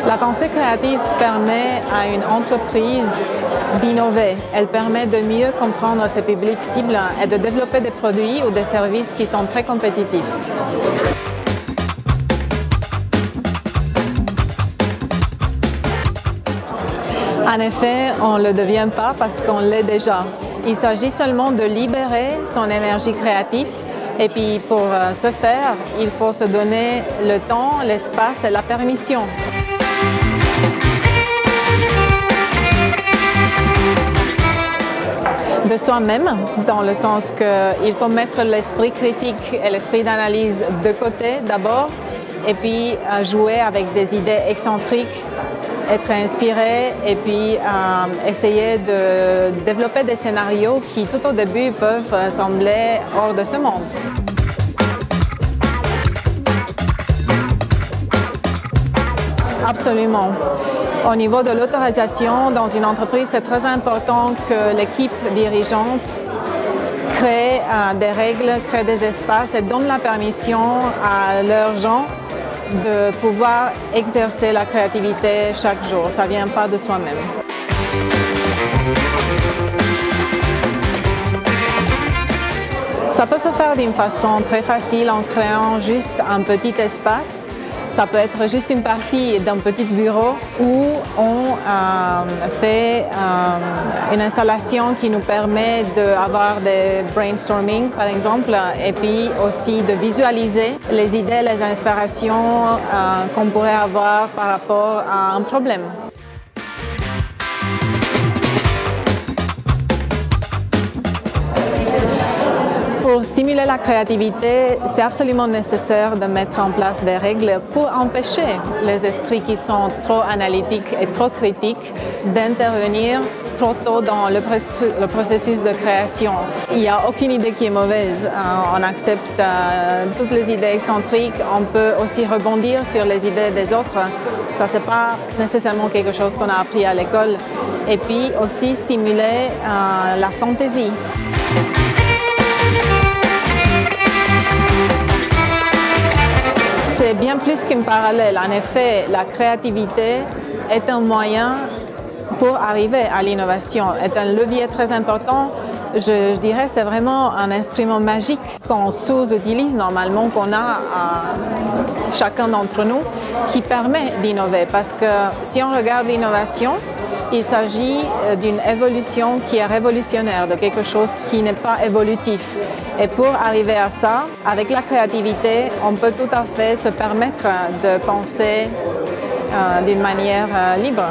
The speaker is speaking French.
La pensée créative permet à une entreprise d'innover. Elle permet de mieux comprendre ses publics cibles et de développer des produits ou des services qui sont très compétitifs. En effet, on ne le devient pas parce qu'on l'est déjà. Il s'agit seulement de libérer son énergie créative. Et puis pour ce faire, il faut se donner le temps, l'espace et la permission. De soi-même, dans le sens qu'il faut mettre l'esprit critique et l'esprit d'analyse de côté d'abord, et puis jouer avec des idées excentriques, être inspiré et puis essayer de développer des scénarios qui tout au début peuvent sembler hors de ce monde. Absolument. Au niveau de l'autorisation, dans une entreprise, c'est très important que l'équipe dirigeante crée des règles, crée des espaces et donne la permission à leurs gens de pouvoir exercer la créativité chaque jour. Ça ne vient pas de soi-même. Ça peut se faire d'une façon très facile en créant juste un petit espace. Ça peut être juste une partie d'un petit bureau où on fait une installation qui nous permet d'avoir des brainstorming, par exemple, et puis aussi de visualiser les idées, les inspirations qu'on pourrait avoir par rapport à un problème. Pour stimuler la créativité, c'est absolument nécessaire de mettre en place des règles pour empêcher les esprits qui sont trop analytiques et trop critiques d'intervenir trop tôt dans le processus de création. Il n'y a aucune idée qui est mauvaise. On accepte toutes les idées excentriques. On peut aussi rebondir sur les idées des autres. Ça, c'est pas nécessairement quelque chose qu'on a appris à l'école. Et puis aussi stimuler la fantaisie. C'est bien plus qu'un parallèle. En effet, la créativité est un moyen pour arriver à l'innovation, est un levier très important. Je dirais que c'est vraiment un instrument magique qu'on sous-utilise normalement, qu'on a chacun d'entre nous, qui permet d'innover. Parce que si on regarde l'innovation, il s'agit d'une évolution qui est révolutionnaire, de quelque chose qui n'est pas évolutif. Et pour arriver à ça, avec la créativité, on peut tout à fait se permettre de penser d'une manière libre.